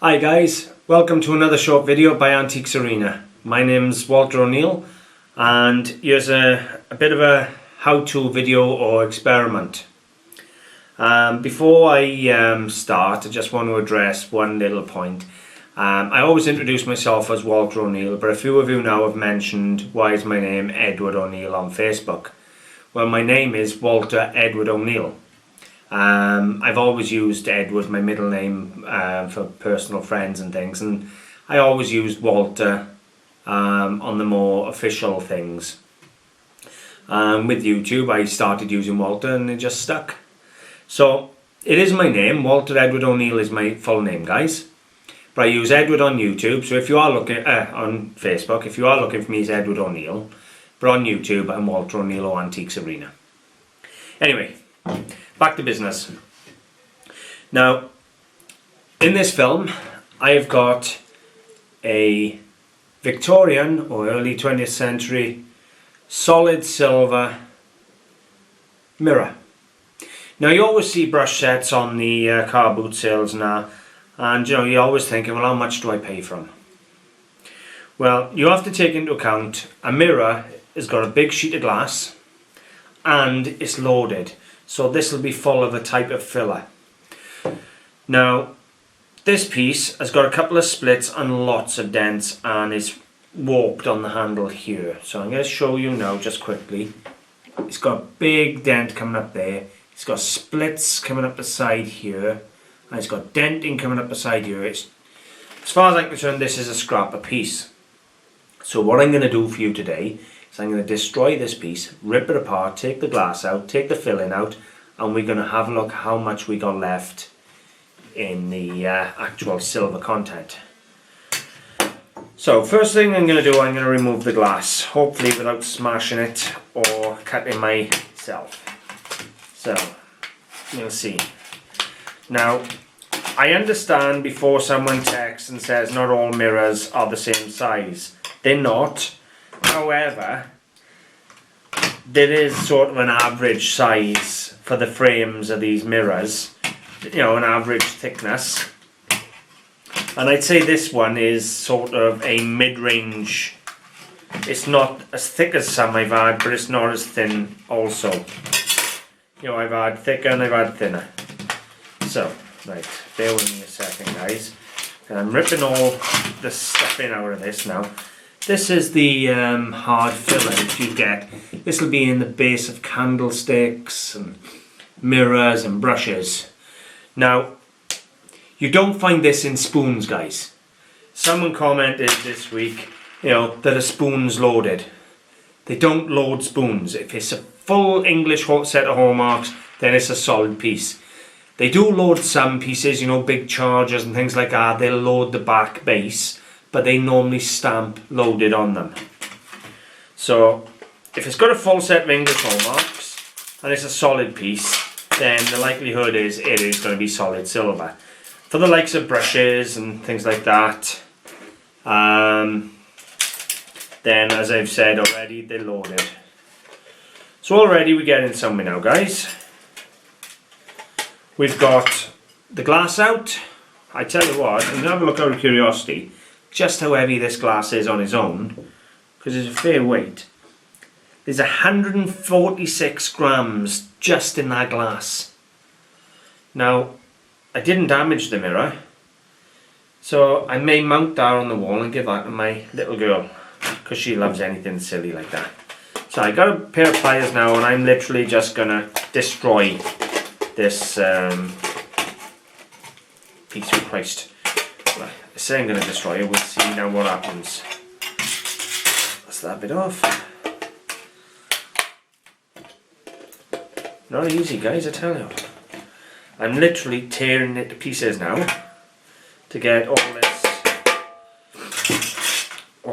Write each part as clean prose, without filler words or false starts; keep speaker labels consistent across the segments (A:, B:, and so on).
A: Hi guys, welcome to another short video by Antiques Arena. My name's Walter O'Neill and here's a bit of a how-to video or experiment. Before I start, I just want to address one little point. I always introduce myself as Walter O'Neill, but a few of you now have mentioned why is my name Edward O'Neill on Facebook. Well, my name is Walter Edward O'Neill. I've always used Edward, my middle name, for personal friends and things, and I always used Walter on the more official things. With YouTube I started using Walter and it just stuck. So it is my name. Walter Edward O'Neill is my full name, guys, but I use Edward on YouTube. So if you are looking on Facebook, if you are looking for me as Edward O'Neill, but on YouTube I'm Walter O'Neill or Antiques Arena. Anyway, back to business. Now, in this film, I have got a Victorian or early 20th century solid silver mirror. Now, you always see brush sets on the car boot sales now, and you're always thinking, well, how much do I pay for them? Well, you have to take into account a mirror has got a big sheet of glass and it's loaded. So this will be full of a type of filler. Now, this piece has got a couple of splits and lots of dents and is warped on the handle here. So I'm going to show you now just quickly. It's got a big dent coming up there. It's got splits coming up the side here. And it's got denting coming up the side here. As far as I'm concerned, this is a scrapper piece. So what I'm going to do for you today, so I'm going to destroy this piece, rip it apart, take the glass out, take the filling out, and we're going to have a look how much we got left in the actual silver content. So first thing I'm going to do, I'm going to remove the glass, hopefully without smashing it or cutting myself. So, you'll see. Now, I understand before someone texts and says not all mirrors are the same size. They're not. However, there is sort of an average size for the frames of these mirrors, an average thickness, and I'd say this one is sort of a mid-range. It's not as thick as some I've had, but it's not as thin also. I've had thicker and I've had thinner. So, right, bear with me a second, guys, and I'm ripping all the stuffing out of this now. This is the hard filler that you get. This will be in the base of candlesticks and mirrors and brushes. Now, you don't find this in spoons, guys. Someone commented this week, that a spoon's loaded. They don't load spoons. If it's a full English set of hallmarks, then it's a solid piece. They do load some pieces, big chargers and things like that. They'll load the back base, but they normally stamp loaded on them. So if it's got a full set of English hallmarks and it's a solid piece, then the likelihood is it is going to be solid silver. For the likes of brushes and things like that, then as I've said already, they're loaded. So already we're getting somewhere now, guys. We've got the glass out. I tell you what, I'm going to have a look out of curiosity just how heavy this glass is on its own, because it's a fair weight. There's 146 grams just in that glass. Now, I didn't damage the mirror, so I may mount that on the wall and give that to my little girl, because she loves anything silly like that. So I got a pair of pliers now, and I'm literally just going to destroy this piece of Christ. Well, I say I'm going to destroy it, we'll see now what happens. That's that bit off. Not easy, guys, I tell you. I'm literally tearing it to pieces now to get all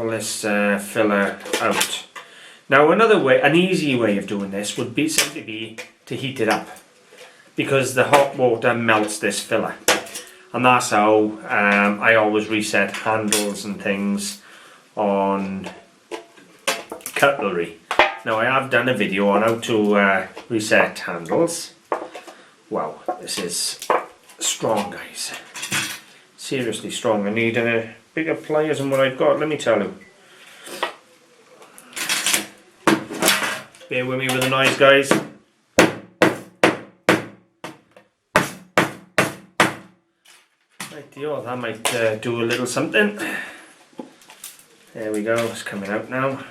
A: this filler out. Now another way, an easy way of doing this would be simply be to heat it up, because the hot water melts this filler. And that's how I always reset handles and things on cutlery. Now I have done a video on how to reset handles. Wow, this is strong, guys. seriously strong. I need bigger pliers than what I've got, let me tell you. Bear with me with the noise, guys. Rightio, that might do a little something. There we go, it's coming out now.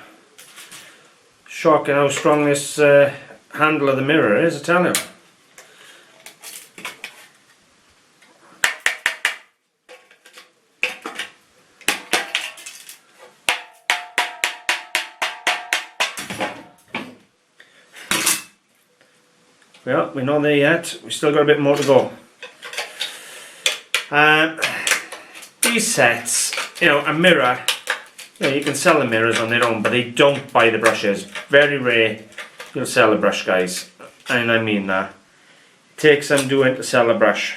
A: Shocking how strong this handle of the mirror is, I tell you. Well, we're not there yet. We've still got a bit more to go. These sets, you know, a mirror, you know, you can sell the mirrors on their own, but they don't buy the brushes. Very rare you'll sell a brush, guys. And I mean that. It takes some doing to sell a brush.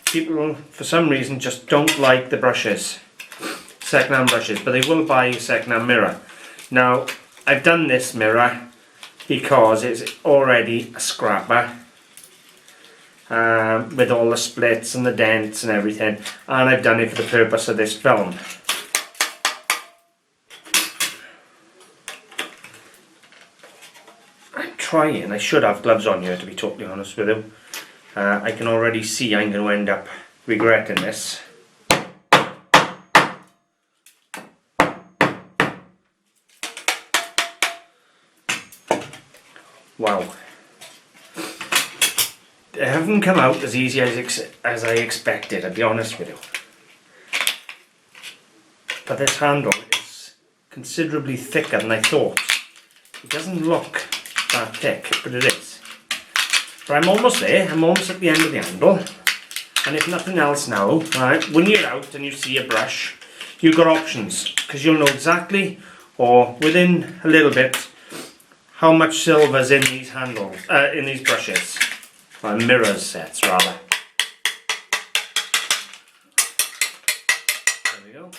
A: People, for some reason, just don't like the brushes. Second-hand brushes, but they will buy a second-hand mirror. Now, I've done this mirror because it's already a scrapper with all the splits and the dents and everything, and I've done it for the purpose of this film. I'm trying, I should have gloves on here to be totally honest with you. I can already see I'm going to end up regretting this. Wow, they haven't come out as easy as I expected, I'll be honest with you. But this handle is considerably thicker than I thought. It doesn't look that thick, but it is. But I'm almost there, I'm almost at the end of the handle. And if nothing else now, right, when you're out and you see a brush, you've got options, because you'll know exactly, or within a little bit, how much silver's in these handles, in these brushes, or mirrors sets rather. There we go.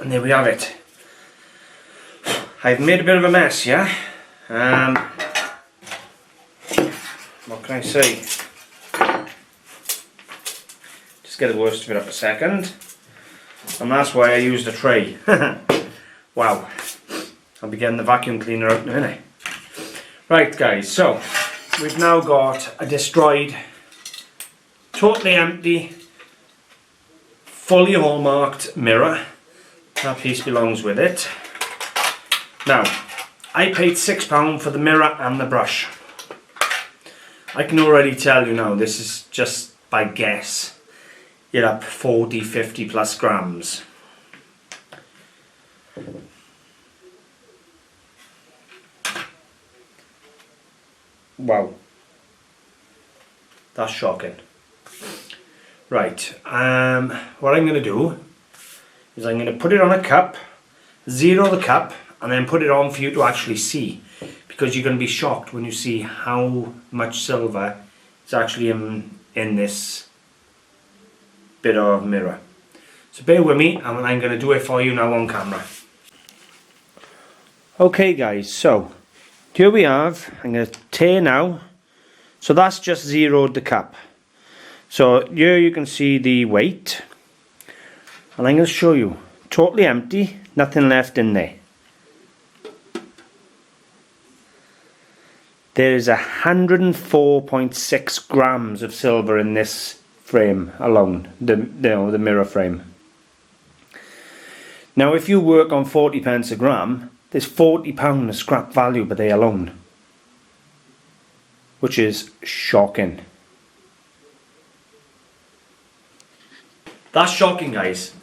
A: And there we have it. I've made a bit of a mess, yeah? What can I say? Just get the worst of it up a second. And that's why I used a tray. Wow. I'll be getting the vacuum cleaner out in a minute. Right guys, so we've now got a destroyed, totally empty, fully hallmarked mirror. That piece belongs with it. Now, I paid £6 for the mirror and the brush. I can already tell you now, this is just by guess, you're up 40, 50 plus grams. Wow, that's shocking. Right, what I'm going to do is I'm going to put it on a cup, zero the cup, and then put it on for you to actually see, because you're going to be shocked when you see how much silver is actually in this bit of mirror. So bear with me, and I'm going to do it for you now on camera. Okay guys, so here we have, I'm going to tear now, so that's just zeroed the cup. So here you can see the weight, and I'm going to show you, totally empty, nothing left in there. There is 104.6 grams of silver in this frame alone, the mirror frame. Now if you work on 40p a gram, there's £40 of scrap value by they alone, which is shocking. That's shocking guys.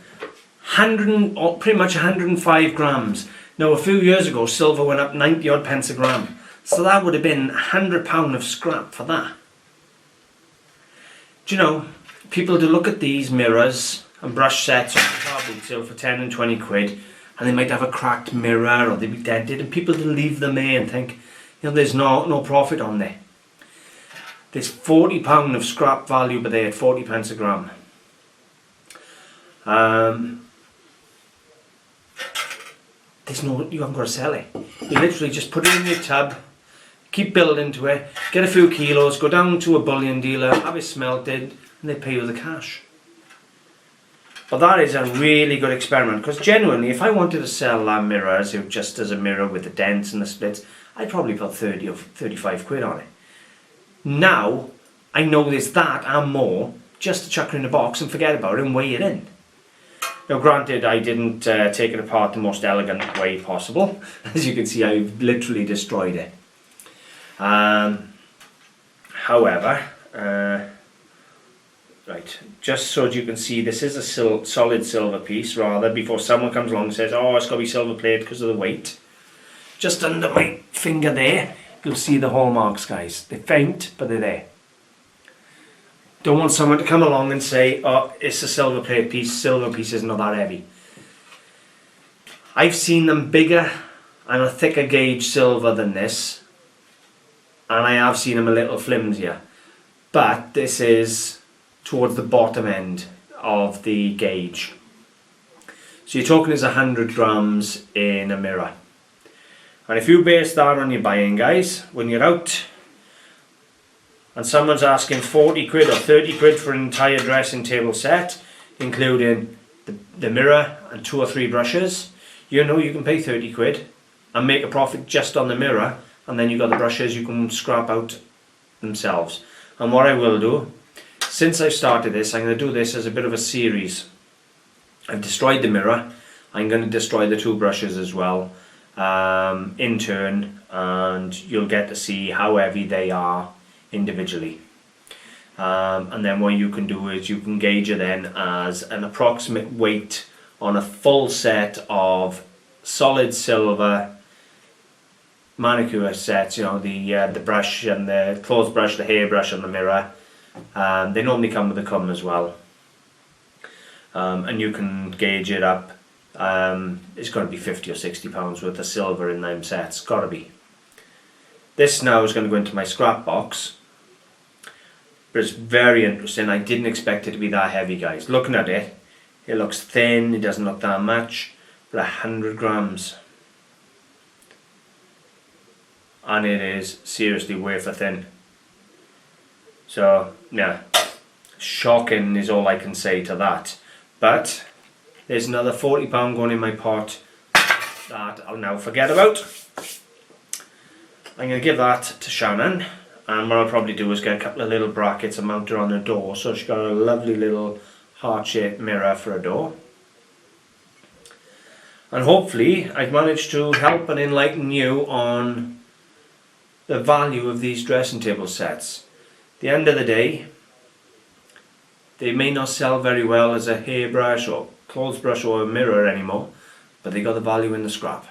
A: Pretty much 105 grams. Now a few years ago silver went up 90 odd pence a gram. So that would have been £100 of scrap for that. Do you know, people do look at these mirrors and brush sets on the car boot sale for 10 and 20 quid, and they might have a cracked mirror or they be dented, and people do leave them there and think, you know, there's no profit on there. There's £40 of scrap value but they at 40p a gram. You haven't got to sell it. You literally just put it in your tub, keep building to it, get a few kilos, go down to a bullion dealer, have it smelted, and they pay you the cash. But that is a really good experiment, because genuinely, if I wanted to sell that mirror just as a mirror with the dents and the splits, I'd probably put 30 or 35 quid on it. Now, I know there's that and more, just to chuck it in a box and forget about it and weigh it in. Now granted, I didn't take it apart the most elegant way possible. As you can see, I've literally destroyed it. However, right, just so you can see, this is a solid silver piece, rather, before someone comes along and says, oh, it's got to be silver plated because of the weight. Just under my finger there, you'll see the hallmarks, guys. They're faint, but they're there. Don't want someone to come along and say, oh, it's a silver plate piece, silver piece is not that heavy. I've seen them bigger and a thicker gauge silver than this, and I have seen them a little flimsier, but this is towards the bottom end of the gauge. So you're talking as 100 grams in a mirror. And if you base that on your buying, guys, when you're out and someone's asking 40 quid or 30 quid for an entire dressing table set, including the mirror and 2 or 3 brushes, you know you can pay 30 quid and make a profit just on the mirror, and then you've got the brushes you can scrap out themselves. And what I will do, since I've started this, I'm going to do this as a bit of a series. I've destroyed the mirror, I'm going to destroy the 2 brushes as well, in turn, and you'll get to see how heavy they are individually. And then what you can do is you can gauge it then as an approximate weight on a full set of solid silver manicure sets, you know, the brush and the clothes brush, the hairbrush and the mirror. They normally come with a comb as well. And you can gauge it up. It's got to be 50 or 60 pounds worth of silver in them sets, got to be. This now is going to go into my scrap box, but it's very interesting. I didn't expect it to be that heavy, guys. Looking at it, it looks thin, it doesn't look that much, but 100 grams. And it is seriously wafer thin. So, yeah, shocking is all I can say to that. But there's another £40 going in my pot that I'll now forget about. I'm going to give that to Shannon, and what I'll probably do is get a couple of little brackets and mount her on the door, so she's got a lovely little heart-shaped mirror for a door. And hopefully I've managed to help and enlighten you on the value of these dressing table sets. At the end of the day, they may not sell very well as a hairbrush or clothes brush or a mirror anymore, but they got the value in the scrap.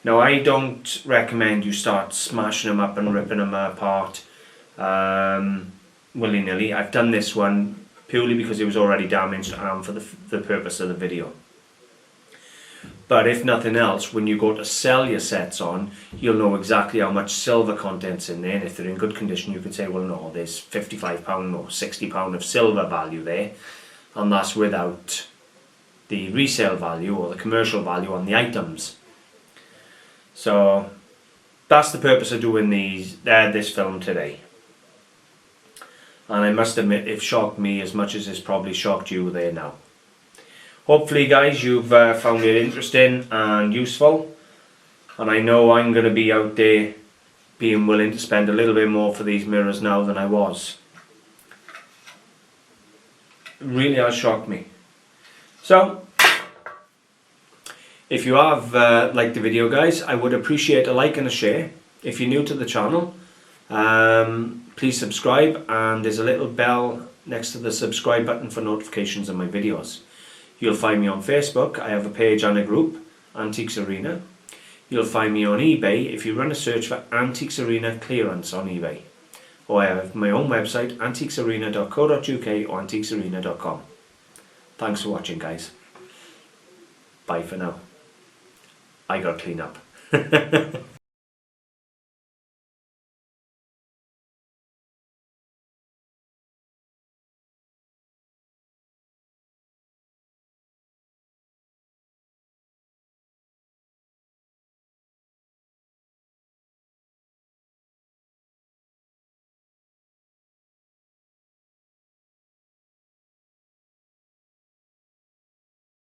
A: Now, I don't recommend you start smashing them up and ripping them apart willy-nilly. I've done this one purely because it was already damaged and for the purpose of the video. But if nothing else, when you go to sell your sets on, you'll know exactly how much silver content's in there, and if they're in good condition you can say, well no, there's £55 or £60 of silver value there, and that's without the resale value or the commercial value on the items. So that's the purpose of doing this film today. And I must admit, it shocked me as much as it's probably shocked you there now. Hopefully, guys, you've found it interesting and useful, and I know I'm going to be out there being willing to spend a little bit more for these mirrors now than I was. It really has shocked me. So, if you have liked the video, guys, I would appreciate a like and a share. If you're new to the channel, please subscribe, and there's a little bell next to the subscribe button for notifications of my videos. You'll find me on Facebook. I have a page and a group, Antiques Arena. You'll find me on eBay if you run a search for Antiques Arena Clearance on eBay. Or I have my own website, antiquesarena.co.uk or antiquesarena.com. Thanks for watching, guys. Bye for now. I got to clean up.